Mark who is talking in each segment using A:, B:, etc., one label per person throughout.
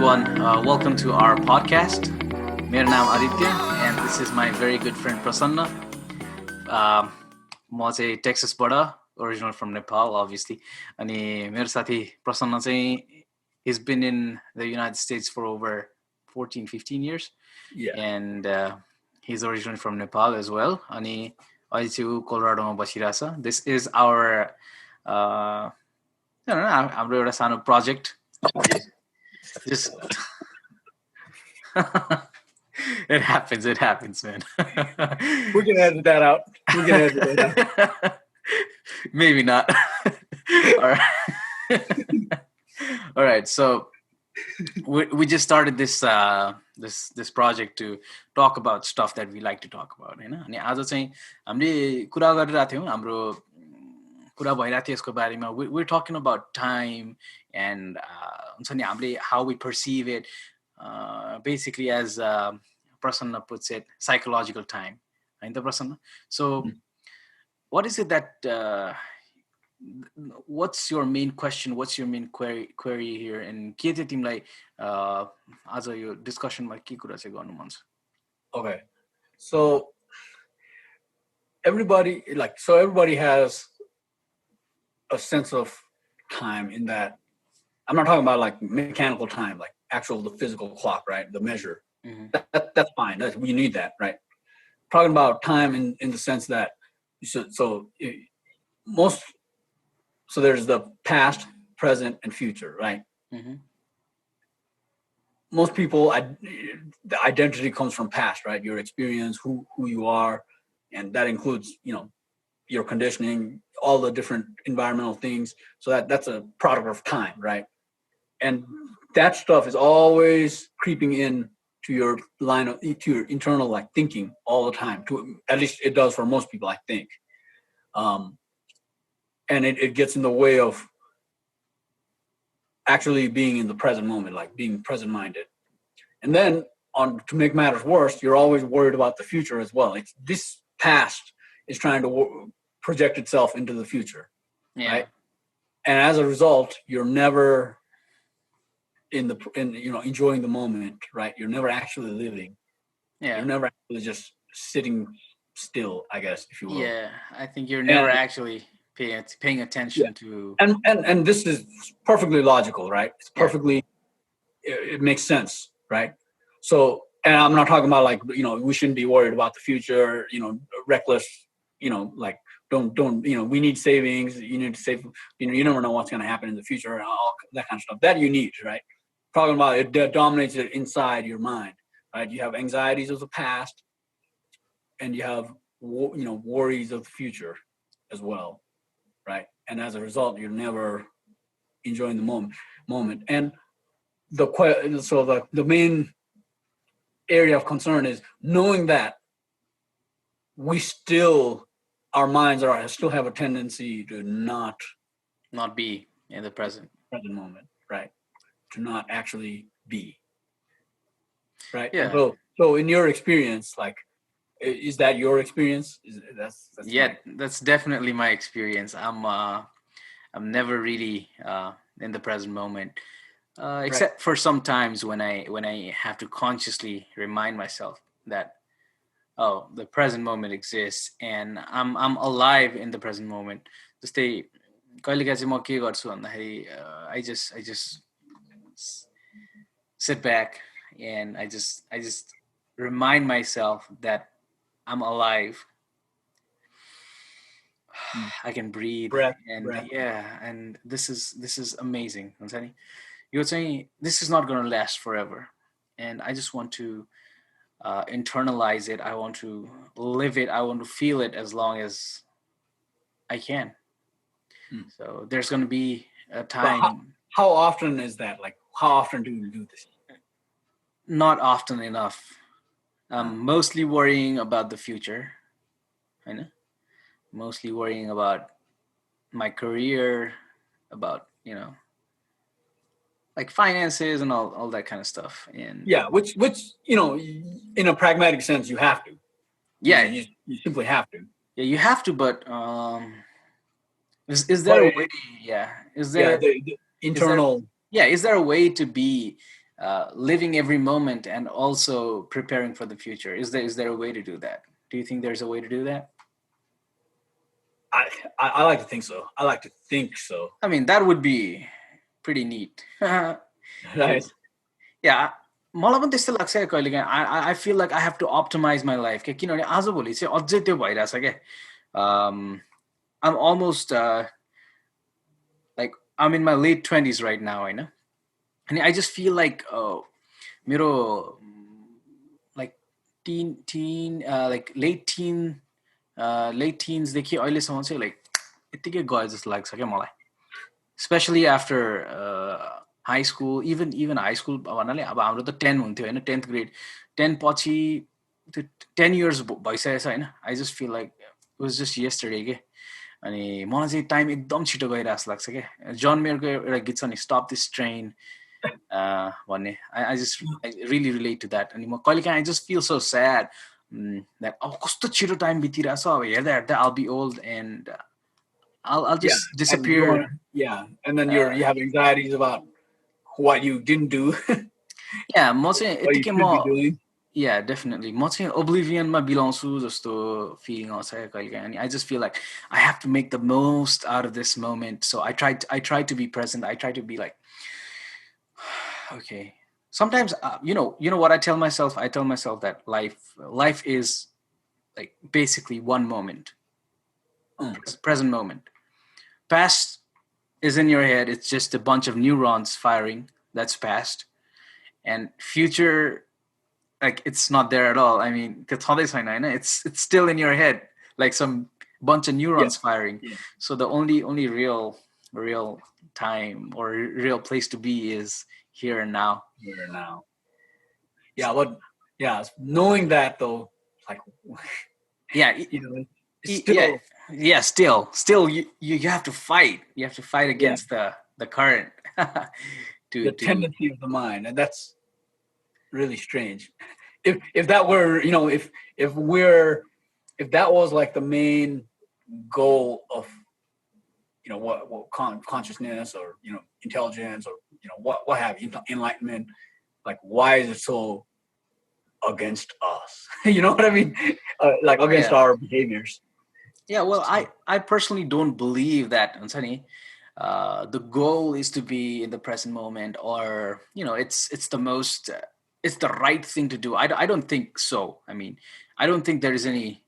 A: everyone. Welcome to our podcast. मेरो नाम Aditya and this is my very good friend Prasanna. म चाहिँ टेक्सासबाट, original from Nepal, obviously. अनि मेरो साथी प्रसन्न चाहिँ he's been in the United States for over 14-15 years.
B: Yeah.
A: And he's originally from Nepal as well. अनि अहिले चाहिँ कोलोराडोमा बसिरहेछ. This is our हाम्रो एउटा सानो project. Just it happens, man.
B: We can edit that out.
A: Maybe not. All right. All right. So we just started this this project to talk about stuff that we like to talk about, हैन? अनि आज चाहिँ हामीले कुरा गरिरहेको थियौं, हाम्रो कुरा भइरहेको थियो यसको बारेमा. We're talking about time and हुन्छ नि हामीले how we perceive it, basically as Prasanna puts it, psychological time. हैन त Prasanna? So what is it that what's your main question, what's your main query here, and के चाहिँ तिमीलाई आज यो डिस्कसनमा के कुरा चाहिँ गर्नु मन छ?
B: Okay. So everybody has a sense of time in that. I'm not talking about like mechanical time, like the physical clock, right? The measure.
A: Mm-hmm.
B: That's fine. We need that, right? Talking about time in the sense that so there's the past, present, and future, right?
A: Mm-hmm.
B: Most people, the identity comes from past, right? Your experience, who you are, and that includes, your conditioning, all the different environmental things. So that's a product of time, right? And that stuff is always creeping in to your to your internal like thinking all the time. At least it does for most people, I think. And it gets in the way of actually being in the present moment, like being present-minded. And then to make matters worse, you're always worried about the future as well. It's this past is trying to project itself into the future, right? And as a result, you're never enjoying the moment, right? You're never actually living.
A: Yeah.
B: You're never actually just sitting still, I guess, if you will.
A: Yeah, I think you're never actually paying attention to.
B: And this is perfectly logical, right? It's perfectly, it makes sense, right? So, and I'm not talking about like, we shouldn't be worried about the future, reckless, like don't, we need savings, you need to save, you never know what's going to happen in the future and all that kind of stuff. That you need, right? Talking about it dominates it inside your mind, right? You have anxieties of the past and you have, worries of the future as well, right? And as a result, you're never enjoying the moment. And the main area of concern is knowing that our minds still have a tendency to not
A: be in the present
B: moment, right? To not actually be, right?
A: Yeah.
B: So in your experience, like, is that your experience?
A: That's definitely my experience. I'm never really in the present moment, except for some times when I have to consciously remind myself that the present moment exists and I'm alive in the present moment. जस्तै कहिलेकाहीँ चाहिँ म के गर्छु भन्दाखेरि I just sit back and I just remind myself that I'm alive. I can breathe.
B: Breath.
A: And this is amazing. You're saying this is not going to last forever, and I just want to internalize it. I want to live it. I want to feel it as long as I can. So there's going to be a time.
B: How often is that? Like, how often do you do this?
A: Not often enough. I'm mostly worrying about the future. I know. Mostly worrying about my career, about, like finances and all that kind of stuff. And
B: which in a pragmatic sense, you have to.
A: Yeah.
B: You simply have to.
A: Yeah, you have to, but is there a way? Yeah. Is there
B: the internal?
A: Is there a way to be living every moment and also preparing for the future? Is there a way to do that? Do you think there's a way to do that?
B: I like to think so. I like to think so.
A: I mean, that would be pretty neat.
B: Right.
A: Because yeah, मलाई पनि त्यस्तो लाग्छ क्या कहिले काहीँ. I feel like I have to optimize my life क्या, किनभने आजभोलि चाहिँ अझै त्यो भइरहेछ क्या. I'm almost like I'm in my late 20s right now, होइन. And I just feel like मेरो like like late teens देखि अहिलेसम्म चाहिँ like यत्तिकै गयो जस्तो लाग्छ क्या मलाई. Especially after high school, even high school भन्नाले अब हाम्रो त 10 हुन्थ्यो होइन, 10th grade, 10 पछि त्यो 10 years भइसकेछ होइन. I just feel like it was just yesterday के. अनि मलाई चाहिँ टाइम एकदम छिटो गइरहेको जस्तो लाग्छ क्या. जन मेयरको एउटा गीत छ नि, स्टप दिस ट्रेन भन्ने. I really relate to that. अनि म कहिले काहीँ I just feel so sad that अब कस्तो छिटो टाइम बितिरहेछ. अब हेर्दा हेर्दा I'll be old and I'll just disappear.
B: And then you have anxieties about what you didn't do.
A: Yeah, म चाहिँ
B: what you
A: यतिकै
B: should be
A: म
B: doing.
A: yeah, definitely. म चाहिँ oblivionमा बिलाउँछु जस्तो feeling आउँछ क्या कहिले काहीँ. अनि I just feel like I have to make the most out of this moment. So I try to be present. I try to be like, okay. Sometimes you know what I tell myself? I tell myself that life is like basically one moment. Present moment. Past is in your head. It's just a bunch of neurons firing. That's past. And future, like, it's not there at all. I mean, it's still in your head, like some bunch of neurons firing. So the only real time or real place to be is here and now.
B: Here and now. Yeah, but knowing that though, like,
A: yeah,
B: you know, still,
A: still you have to fight. You have to fight against the current.
B: The tendency of the mind, and that's really strange. If that were, you know, if that was like the main goal of, you know, what consciousness or, you know, intelligence or, you know, what have you, enlightenment, like, why is it so against us? You know what I mean? Like against our behaviors.
A: Yeah, well, I personally don't believe that, Ansani. The goal is to be in the present moment, or, you know, it's the most it's the right thing to do. I don't think so. I mean, I don't think there is any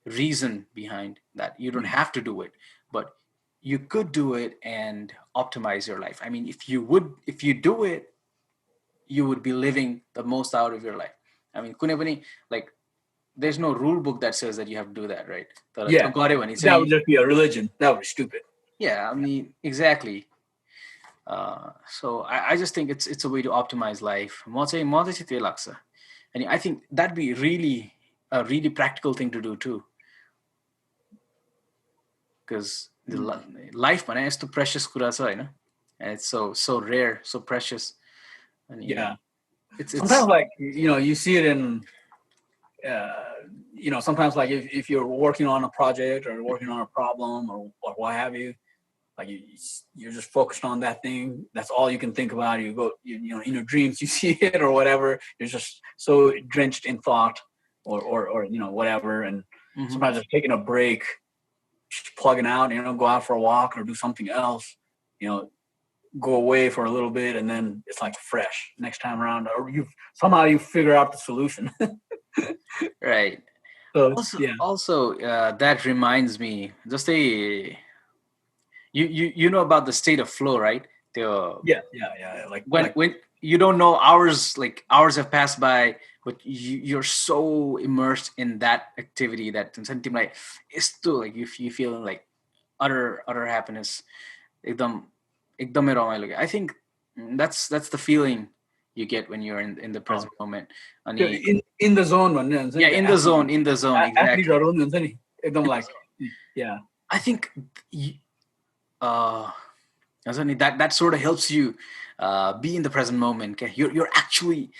A: reason behind that. You don't have to do it, but you could do it and optimize your life. I mean, if you do it, you would be living the most out of your life. I mean, like, there's no rule book that says that you have to do that, right?
B: That would just be a religion. That would be stupid.
A: Yeah, I mean, exactly. So I just think it's a way to optimize life. And I think that'd be really a really practical thing to do too. Because the life is too precious, and it's so rare, so precious. And it's
B: sometimes, like, you know, you see it in you know, sometimes, like, if you're working on a project or working on a problem or what have you, like, you're just focused on that thing. That's all you can think about. You go, you know, in your dreams, you see it or whatever. You're just so drenched in thought or you know, whatever. And sometimes just taking a break, just plugging out, you know, go out for a walk or do something else, you know, go away for a little bit, and then it's like fresh next time around, or somehow you figure out the solution.
A: Right.
B: So
A: also that reminds me, just you know about the state of flow, right?
B: Like
A: when you don't know, hours have passed by, but you're so immersed in that activity that something like it's still like you feel like utter happiness. I think that's the feeling you get when you're in the present moment.
B: In the zone one.
A: Yeah, in the zone, exactly.
B: Like,
A: I think that sort of helps you be in the present moment. Okay? You're actually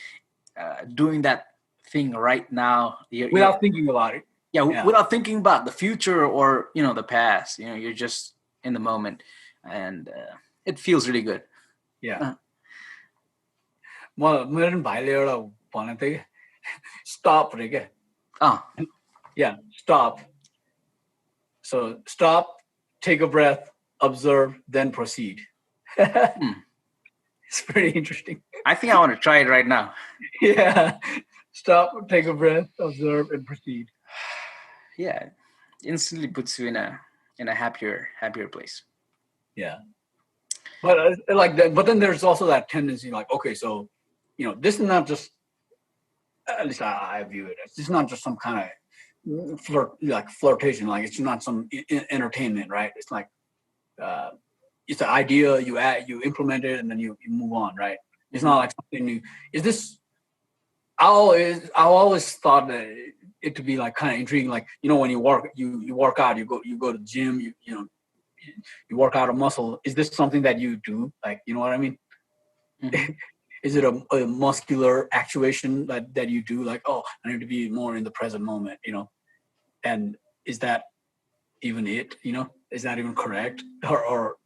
A: doing that thing right now
B: without thinking about it.
A: Yeah, without thinking about the future or, you know, the past. You know, you're just in the moment, and it feels really good.
B: Yeah. मेरो भाइले एउटा भनेको थियो कि stop रे क्या yeah stop. So stop, take a breath, observe, then proceed. It's pretty interesting.
A: I think I want to try it right now.
B: Yeah, stop, take a breath, observe, and proceed.
A: Yeah, instantly puts you in a happier place.
B: Yeah, but like that. But then there's also that tendency, like, okay, so this is not just, at least I view it as, it's not just some kind of flirtation. Like it's not some entertainment, right? It's like it's an idea, you implement it, and then you move on, right? It's not like something new. Is this? I always thought that it to be like kind of intriguing. Like when you work out, you go to the gym, you work out a muscle. Is this something that you do? Like, you know what I mean? Is it a muscular actuation that you do? Like, oh, I need to be more in the present moment, and is that even it? Is that even correct? Or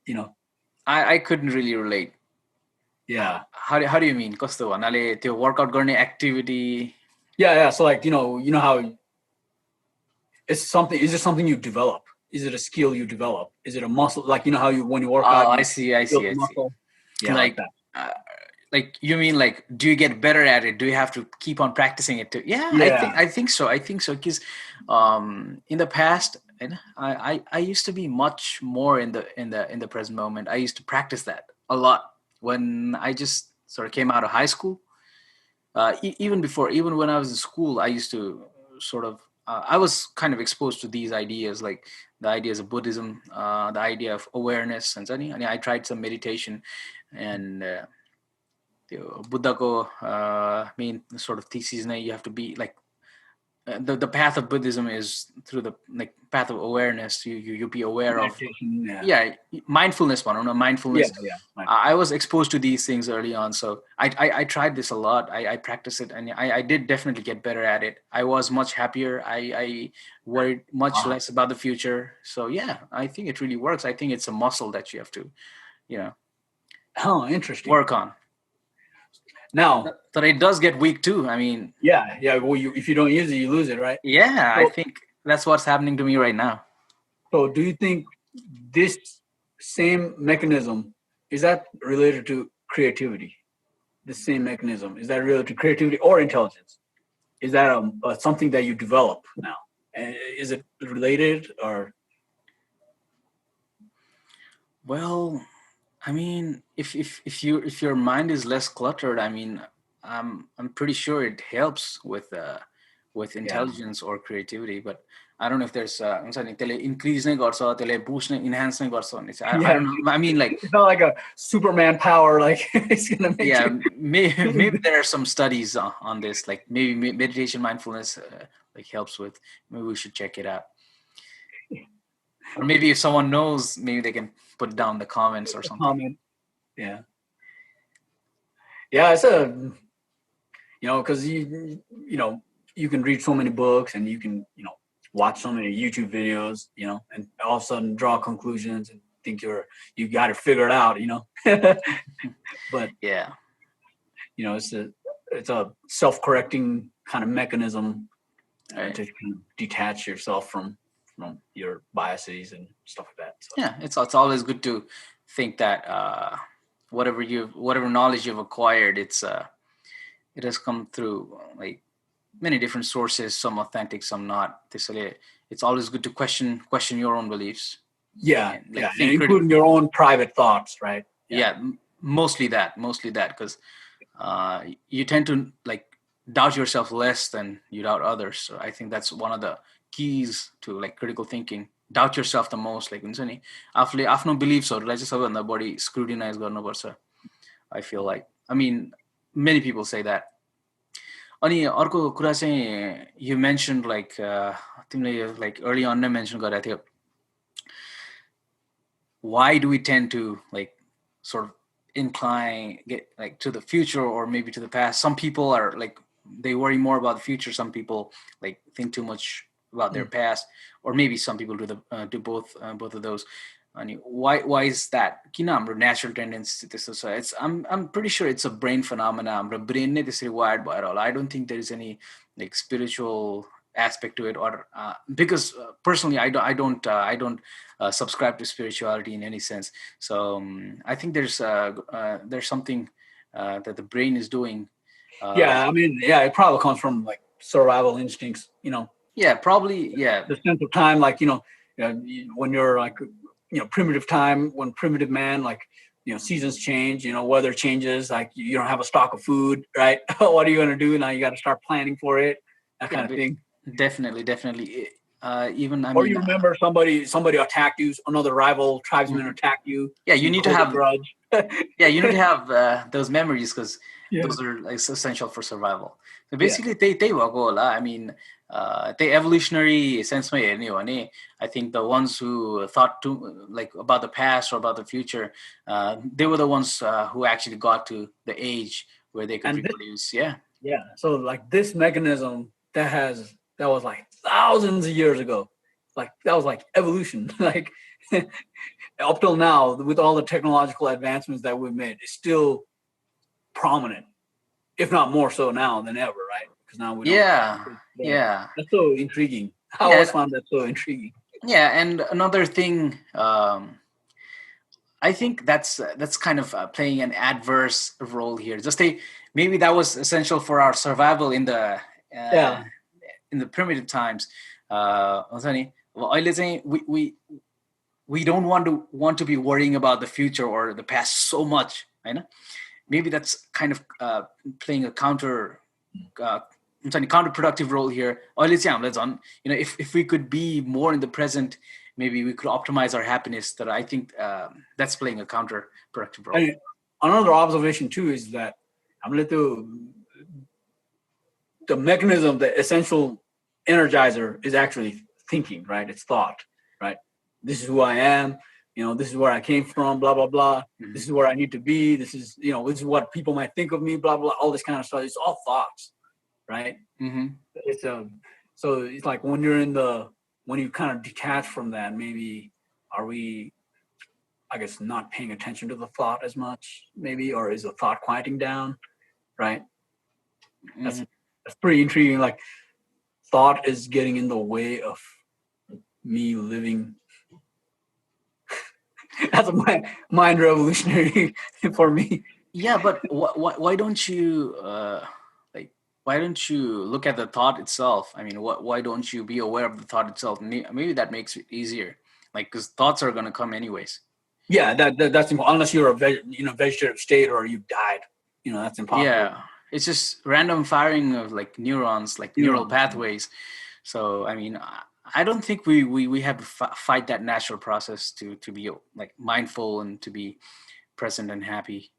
A: I couldn't really relate.
B: Yeah.
A: How do you mean? कस्तो भन्नाले त्यो workout गर्ने activity?
B: Yeah. So like how it's something. Is it something you develop? Is it a skill you develop? Is it a muscle? Like how when you work out,
A: I see.
B: Muscle? Yeah,
A: like that. Like you mean like, do you get better at it? Do you have to keep on practicing it too? Yeah. I think so. Because in the past, I used to be much more in the present moment. I used to practice that a lot when I just sort of came out of high school. Even when I was in school, I used to sort of I was kind of exposed to these ideas, like the ideas of Buddhism, the idea of awareness, and I tried some meditation, and Buddha's main sort of thesis, you have to be like the path of Buddhism is through the path of awareness. You be aware of mindfulness. Mindfulness.
B: Yeah.
A: I was exposed to these things early on, so I tried this a lot. I practiced it, and I did definitely get better at it. I was much happier. I worried much less about the future. So yeah, I think it really works. I think it's a muscle that you have to,
B: interesting,
A: work on. Now, but it does get weak too. I mean,
B: yeah. Well, if you don't use it, you lose it, right?
A: Yeah, so, I think that's what's happening to me right now.
B: So, do you think this same mechanism is that related to creativity? The same mechanism is that related to creativity or intelligence? Is that something that you develop now? Is it related or?
A: Well, I mean, if your mind is less cluttered, I mean, I'm pretty sure it helps with intelligence or creativity. But I don't know if there's increase नै गर्छ, त्यसले boost नै enhance नै गर्छ भन्ने चाहिँ I don't know. I mean, like
B: it's not like a Superman power, like it's gonna make you.
A: maybe there are some studies on this, like maybe meditation, mindfulness, like helps with. Maybe we should check it out. Or maybe if someone knows, maybe they can put down the comments or something.
B: Comment. Yeah. It's because you can read so many books and you can watch so many YouTube videos, and all of a sudden draw conclusions and think you got it figured out, but
A: yeah,
B: it's a self-correcting kind of mechanism to kind of detach yourself from your biases and stuff like that. So.
A: Yeah, it's always good to think that whatever knowledge you've acquired, it has come through like many different sources, some authentic, some not. It's always good to question your own beliefs.
B: Yeah, including your own private thoughts, right?
A: Yeah, mostly that, because you tend to like doubt yourself less than you doubt others. So I think that's one of the keys to like critical thinking. Doubt yourself the most. Like आफूले आफ्नो beliefsहरूलाई चाहिँ सबैभन्दा बढी scrutinize गर्नुपर्छ. I feel like, I mean, many people say that. अनि अर्को कुरा चाहिँ you mentioned like तिमीले like early on नै mention गरेको थियो. Why do we tend to like sort of incline get to the future or maybe to the past? Some people are like they worry more about the future. Some people like think too much about their past, or maybe some people do both of those. अनि why is that? किन हाम्रो natural tendency त्यस्तो छ? I'm pretty sure it's a brain phenomena. हाम्रो brain नै त्यसरी wired भएर होला. I don't think there is any like spiritual aspect to it, or because personally I don't subscribe to spirituality in any sense. So I think there's something that the brain is doing.
B: Yeah, I mean, yeah, it probably comes from like survival instincts,
A: Yeah, probably. Yeah,
B: the sense of time, like, when you're like, primitive time, when primitive man, like, seasons change, weather changes, like you don't have a stock of food, right? What are you going to do? Now you got to start planning for it, that
A: yeah,
B: kind of thing.
A: definitely. Even I
B: Or
A: mean,
B: you remember somebody attacked you, another rival tribesman attacked you.
A: yeah,
B: you
A: you need to
B: hold a
A: have
B: grudge.
A: yeah, you need to have those memories because
B: Yeah.
A: those are like essential for survival. So
B: Yeah.
A: basically, त्यही भएको होला. I mean, the evolutionary sense मा हेर्ने हो भने, I think the ones who thought too like about the past or about the future, they were the ones who actually got to the age where they could
B: And
A: reproduce. Yeah.
B: Yeah. So like this mechanism that was like thousands of years ago, like that was like evolution. Like up till now, with all the technological advancements that we've made, it's still prominent, if not more so now than ever, right? Because now we don't.
A: Yeah.
B: That's so intriguing. I
A: Yeah.
B: always found that so intriguing.
A: Yeah, and another thing, I think that's kind of playing an adverse role here. Just maybe that was essential for our survival in the
B: Yeah.
A: in the primitive times. हुन्छ नि, अब अहिले चाहिँ we don't want to be worrying about the future or the past so much, होइन? Maybe that's kind of playing a counterproductive role here. अहिले चाहिँ हामीलाई झन्, if we could be more in the present, maybe we could optimize our happiness. That I think that's playing a counterproductive role.
B: And another observation too is that the mechanism, the essential energizer is actually thinking, right? It's thought, right? This is who I am. This is where I came from, blah, blah, blah. Mm-hmm. This is where I need to be. This is, this is what people might think of me, blah, blah, all this kind of stuff. It's all thoughts, right?
A: Mm-hmm.
B: So it's like when you kind of detach from that, maybe are we, I guess, not paying attention to the thought as much, maybe, or is the thought quieting down, right? Mm-hmm. That's pretty intriguing. Like thought is getting in the way of me living. That's a mind revolutionary for me.
A: Yeah, but why don't you why don't you look at the thought itself? I mean, why don't you be aware of the thought itself? Maybe that makes it easier. Like, because thoughts are going to come anyways.
B: Yeah, that's impossible. Unless you're a vegetative state or you've died. That's impossible.
A: Yeah, it's just random firing of like neurons, like neural pathways. So I mean, I don't think we have to fight that natural process to be like mindful and to be present and happy.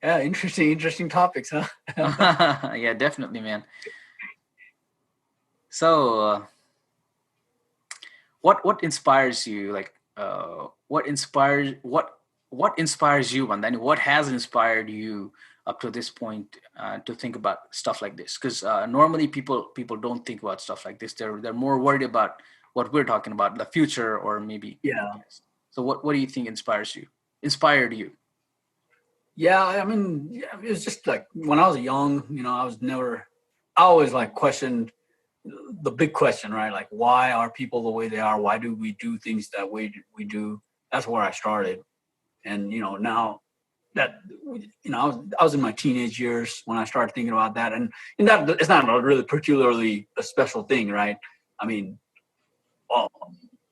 B: Yeah, interesting topics, huh?
A: Yeah, definitely, man. So what inspires you? Like what inspires you, and then what has inspired you up to this point to think about stuff like this? Because normally people don't think about stuff like this. They're more worried about what we're talking about, the future, or maybe.
B: Yeah.
A: So what do you think inspired you?
B: Yeah, I mean, it was just like when I was young, I always like questioned the big question, right? Like, why are people the way they are? Why do we do things that way we do? That's where I started. And, now that, I was in my teenage years when I started thinking about that. And that it's not really particularly a special thing, right? I mean, I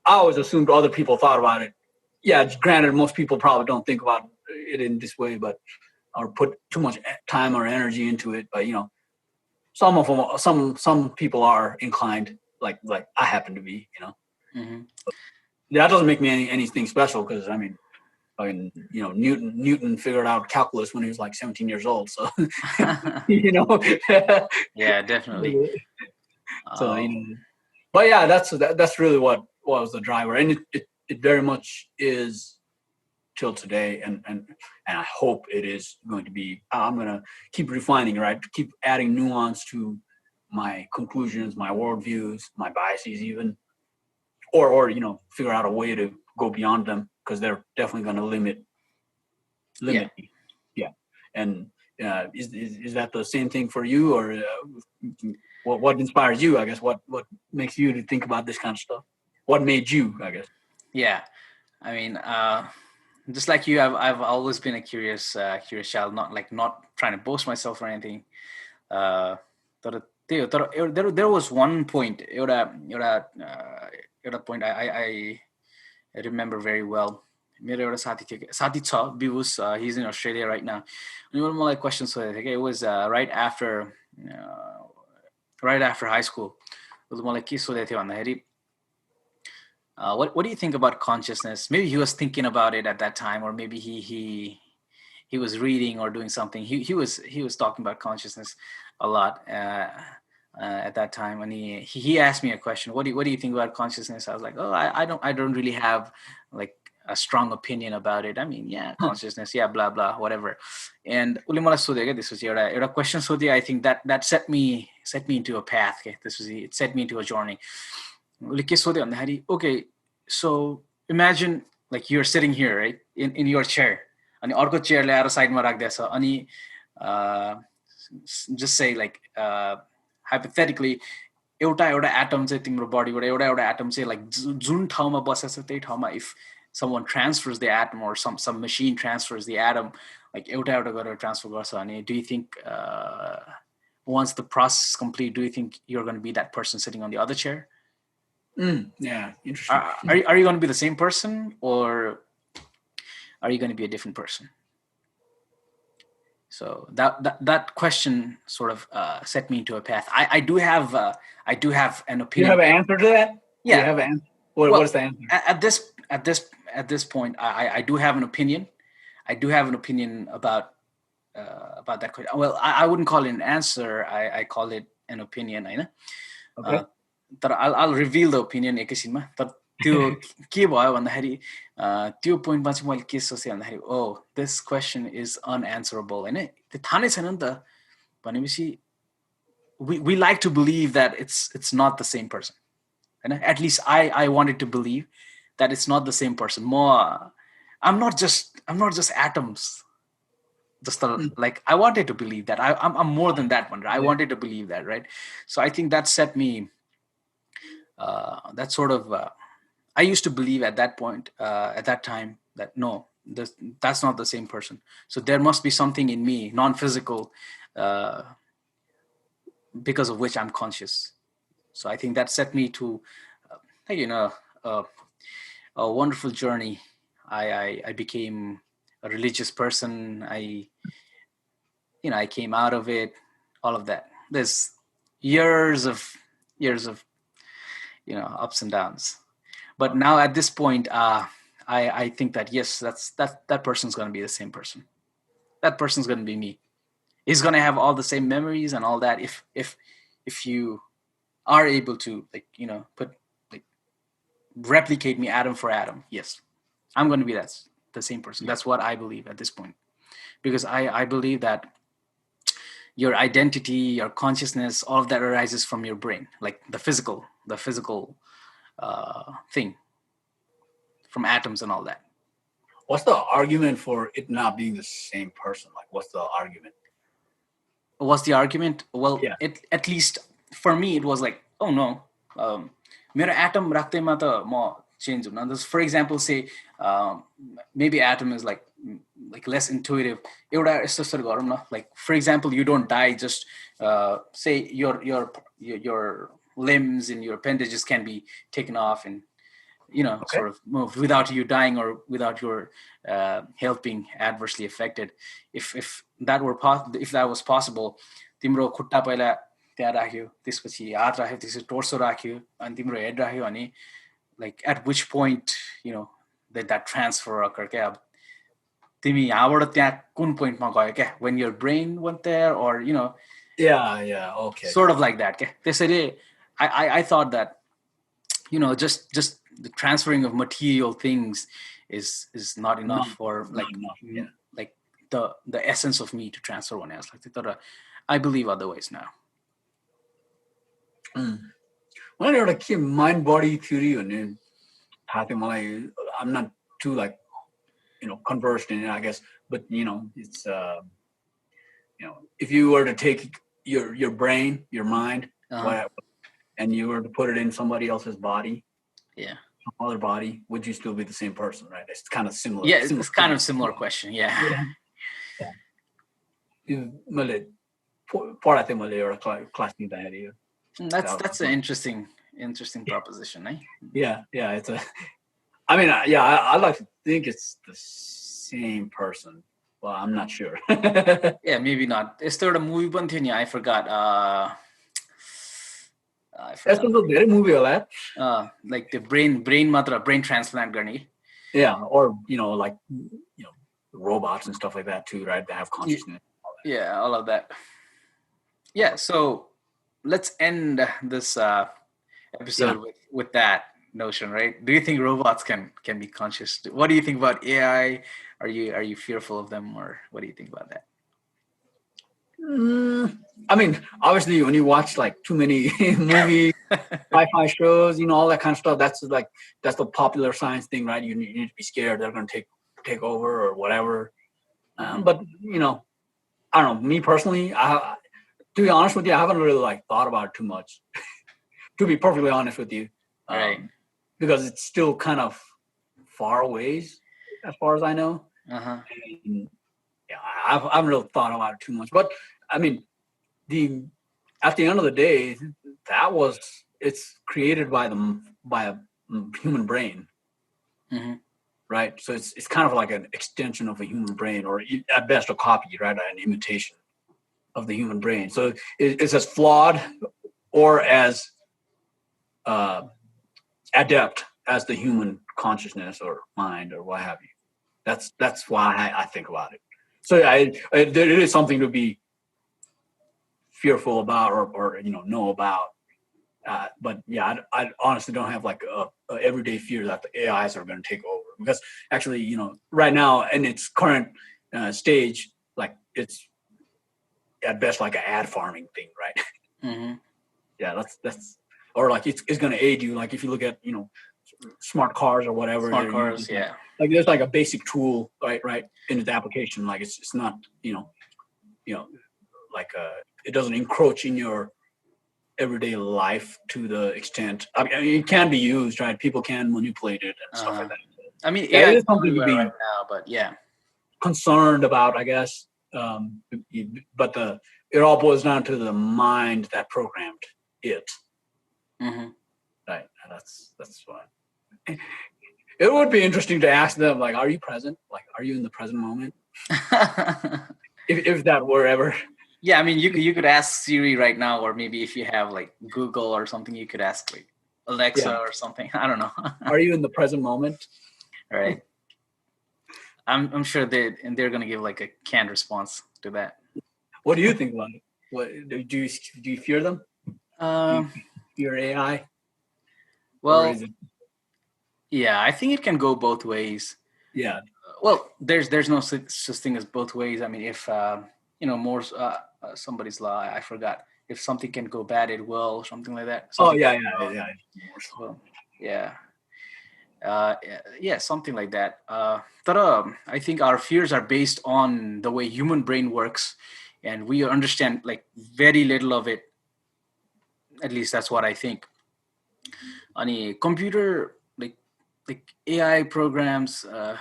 B: always assumed other people thought about it. Yeah, granted, most people probably don't think about it in this way, or put too much time or energy into it. But, some of them, some people are inclined, like I happen to be,
A: Mm-hmm.
B: That doesn't make me anything special because I mean, Newton figured out calculus when he was like 17 years old. So,
A: Yeah, definitely.
B: So, but yeah, that's really what was the driver, and it very much is till today, and I hope it is going to be. I'm going to keep refining, right? Keep adding nuance to my conclusions, my worldviews, my biases, even, or figure out a way to go beyond them, because they're definitely going to limit
A: Yeah.
B: me. Yeah, and is that the same thing for you, or what inspires you? I guess what makes you to think about this kind of stuff? What made you? I guess.
A: Yeah. I mean, just like you, I've always been a curious child. Not trying to boast myself or anything. तर त्यही हो. तर there was one point, एउटा point I remember very well. मेरो एउटा साथी छ Vibhush, he's in Australia right now. अनि मैले मलाई क्वेसन सोधेको थियो कि it was right after high school. उसले मलाई के सोधेको थियो भन्दाखेरि, what do you think about consciousness? Maybe he was thinking about it at that time, or maybe he was reading or doing something. He was talking about consciousness a lot at that time, and he asked me a question. What do you think about consciousness? I was like, oh, I don't really have like a strong opinion about it. I mean, yeah, consciousness, yeah, blah blah, whatever. And उसले मलाई सोध्यो क्या त्यसपछि एउटा question सोध्यो. I think that set me into a path. Okay, it set me into a journey. उसले के सोध्यो भन्दाखेरि, okay, so imagine like you're sitting here, right, in your chair. अनि अर्को चेयर ल्याएर साइडमा राख्दैछ. अनि just say like hypothetically एउटा एटम चाहिँ तिम्रो बडीबाट एउटा एटम चाहिँ like जुन ठाउँमा बसेछ त्यही ठाउँमा if someone transfers the atom, or some machine transfers the atom, like एउटा गरेर transfer गर्छ भने, do you think once the process is complete, do you think you're going to be that person sitting on the other chair?
B: Yeah, interesting.
A: Are you going to be the same person, or are you going to be a different person? So that question sort of set me into a path. I do have an opinion.
B: You have an answer to that?
A: Yeah.
B: You have an answer? What's the answer?
A: At this point, I do have an opinion. I do have an opinion about that question. Well, I wouldn't call it an answer. I call it an opinion. I know.
B: Okay.
A: तर I'll reveal the opinion एकैछिनमा. तर त्यो के भयो भन्दाखेरि त्यो पोइन्टमा चाहिँ मैले के सोचेँ भन्दाखेरि, oh, this question is unanswerable, हैन? त्यो थाहा नै छैन नि त. भनेपछि we like to believe that it's not the same person. Hahn? At least I wanted to believe that it's not the same person. I'm not just atoms. Just like I wanted to believe that I'm more than that one. Right? I wanted to believe that, right? So I think that set me. That sort of I used to believe at that point, at that time, that no, that's not the same person. So there must be something in me, non-physical, because of which I'm conscious. So I think that set me to, a wonderful journey. I became a religious person. I came out of it, all of that. There's years of ups and downs, but now at this point, I think that yes, that person's going to be the same person. That person's going to be me. He's going to have all the same memories and all that. If you are able to replicate me atom for atom, yes, I'm going to be the same person. That's what I believe at this point, because I believe that your identity, your consciousness, all of that arises from your brain, like the physical thing, from atoms and all that.
B: What's the argument for it not being the same person? Like, what's the argument?
A: What's the argument? Well,
B: yeah.
A: At least for me, it was like, oh no, मेरो atom राख्दैमा त म change हुन. For example, say maybe atom is like less intuitive. एउटा यस्तो गरौँ न, like for example, you don't die just say your limbs and your appendages can be taken off and sort of moved without you dying or without your health being adversely affected. If that was possible, तिम्रो खुट्टा पहिला त्यहाँ राख्यो, त्यसपछि हात राख्यो, त्यसपछि torso राख्यो, अनि तिम्रो हेड राख्यो भने, like at which point that transfer occur क्या? तिमी यहाँबाट त्यहाँ कुन पोइन्टमा गयो क्या? When your brain went there, or
B: yeah, okay,
A: sort of like that क्या? त्यसैले I thought that just the transferring of material things is not enough for like the essence of me to transfer one else. Like I believe otherwise now.
B: Well, एउटा के mind body theory भन्ने थाहा थियो मलाई. I'm not too like conversed in it, I guess, but it's if you were to take your brain, your mind, whatever, and you were to put it in somebody else's body, some other body, would you still be the same person? Right? It's kind of similar.
A: Yeah, it's kind of similar question. Yeah.
B: मैले पढाएको थिएँ मैले एउटा class लिँदाखेरि.
A: That's an interesting proposition, eh?
B: Yeah, it's a. I mean, I like to think it's the same person. Well, I'm not sure.
A: Yeah, maybe not. Is there a movie पनि थियो नि? I forgot.
B: यस्तो धेरै movie होला.
A: Like the brain मात्र brain transplant गर्ने.
B: Yeah, or like robots and stuff like that too, right? They have consciousness.
A: Yeah, all of that. Yeah, so let's end this episode with that notion, right? Do you think robots can be conscious? What do you think about AI? Are you fearful of them, or what do you think about that?
B: I mean, obviously, when you watch like too many movies, sci-fi shows, all that kind of stuff, that's the popular science thing, right? You need to be scared they're going to take over or whatever. But I don't know. Me personally, to be honest with you, I haven't really thought about it too much. To be perfectly honest with you,
A: right?
B: Because it's still kind of far away, as far as I know. And, I haven't really thought about it too much. But I mean, at the end of the day, it's created by a human brain, right? So it's kind of like an extension of a human brain, or at best a copy, right? An imitation of the human brain. So it's as flawed or as adept as the human consciousness or mind or what have you. That's why I think about it. So it is something to be fearful about or know about. But I honestly don't have like a everyday fear that the AIs are going to take over, because actually right now in its current stage, like it's at best like an ad farming thing, right? Yeah, that's or like it's going to aid you. Like if you look at smart cars or whatever.
A: Smart cars, yeah.
B: Like there's like a basic tool, right, in its application. Like it's not like it doesn't encroach in your everyday life to the extent. I mean, it can be used, right? People can manipulate it and stuff like that.
A: I mean, it is something to be right now, but
B: concerned about, I guess. But it all boils down to the mind that programmed it. Right. That's why. It would be interesting to ask them, like, are you present? Like, are you in the present moment? if that were ever.
A: Yeah, I mean, you could ask Siri right now, or maybe if you have like Google or something, you could ask like Alexa or something. I don't know.
B: Are you in the present moment?
A: Right. I'm sure they're gonna give like a canned response to that.
B: What do you think about it? What do you fear them? Fear AI?
A: Well, yeah, I think it can go both ways.
B: Yeah.
A: Well, there's no such thing as both ways. I mean, if more somebody's law, I forgot. If something can go bad, it will, something like that.
B: Something
A: Well, yeah. Something like that. But I think our fears are based on the way human brain works, and we understand like very little of it. At least that's what I think. Any computer like AI programs, AI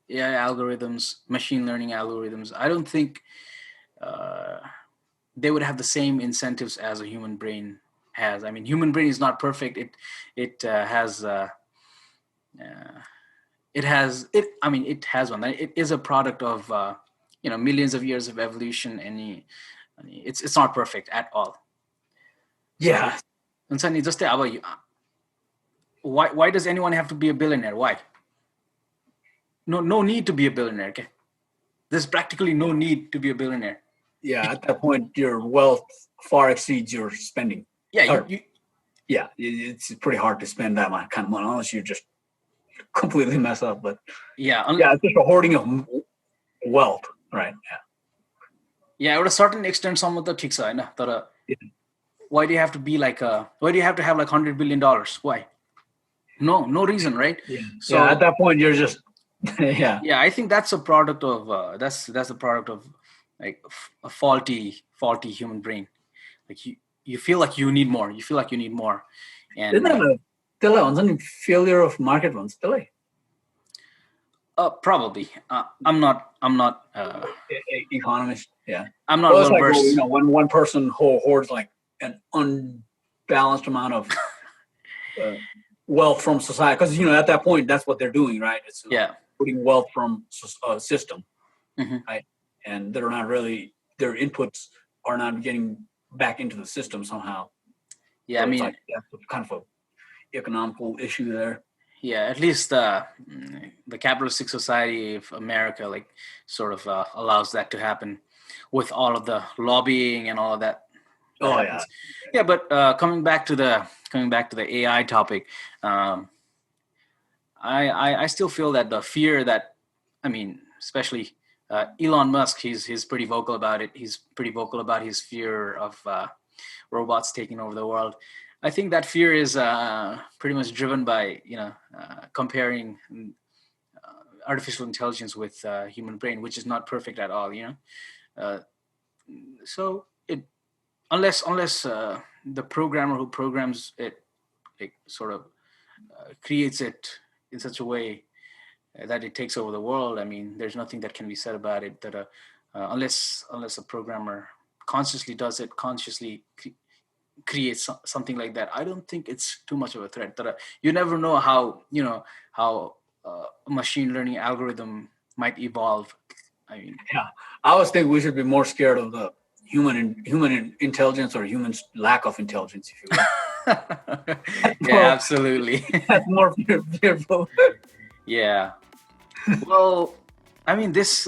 A: algorithms, machine learning algorithms, I don't think they would have the same incentives as a human brain has. I mean, human brain is not perfect. It has one. It is a product of millions of years of evolution, and it's not perfect at all.
B: Yeah.
A: And so just why does anyone have to be a billionaire? Why? No need to be a billionaire. Okay, there's practically no need to be a billionaire.
B: Yeah, at that point, your wealth far exceeds your spending.
A: Yeah,
B: it's pretty hard to spend that kind of money unless you just completely mess up. But it's just a hoarding of wealth, right?
A: Yeah, at a certain extent, some of the things are, why do you have to be like why do you have to have like $100 billion? Why? No reason, right?
B: Yeah.
A: So
B: Yeah. At that point, you're just yeah.
A: yeah, I think that's a product of that's a product of like a faulty human brain. Like you feel like you need more. You feel like you need more,
B: Isn't
A: and
B: that a failure of market ones?
A: probably I'm not
B: Economist. Yeah.
A: I'm not
B: Well, it's
A: well
B: like, well,
A: versed.
B: when one person hoards like an unbalanced amount of uh, wealth from society, because at that point that's what they're doing, right? It's
A: Yeah.
B: putting wealth from a system,
A: Hmm.
B: right? And they're not really their inputs are not getting back into the system somehow.
A: Yeah,
B: So
A: I
B: it's
A: mean,
B: like that's kind of a economical issue there.
A: yeah, at least the capitalistic society of America like sort of allows that to happen with all of the lobbying and all of that
B: Oh yeah.
A: happens. Yeah, but coming back to the AI topic, um, I still feel that the fear that, I mean, especially Elon Musk, he's pretty vocal about it. He's pretty vocal about his fear of robots taking over the world. I think that fear is pretty much driven by comparing artificial intelligence with human brain, which is not perfect at all. Uh, so it unless the programmer who programs it like sort of creates it in such a way that it takes over the world. I mean, there's nothing that can be said about it. That unless a programmer consciously does it, consciously creates something like that, I don't think it's too much of a threat. That you never know how a machine learning algorithm might evolve. I mean,
B: Yeah. I always think we should be more scared of the human intelligence or human lack of intelligence, if you will.
A: yeah, absolutely.
B: That's more fearful.
A: Yeah. Well, I mean, this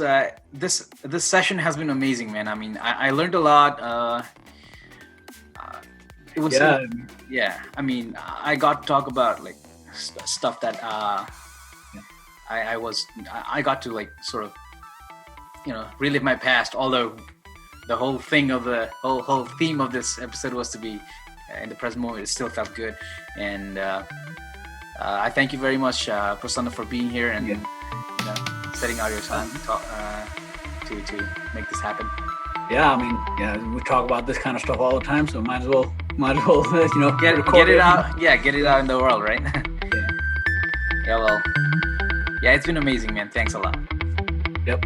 A: session has been amazing, man. I mean, I learned a lot. It was
B: Yeah.
A: yeah. I mean, I got to talk about like stuff that I got to like sort of relive my past. Although the whole thing of the whole theme of this episode was to be in the present moment, it still felt good. And I thank you very much, Prasanna, for being here and setting out your time to make this happen.
B: Yeah, I mean, yeah, we talk about this kind of stuff all the time, so might as well,
A: Get
B: record
A: it out. Yeah, get it out in the world, right? Yeah, well, yeah, it's been amazing, man. Thanks a lot.
B: Yep.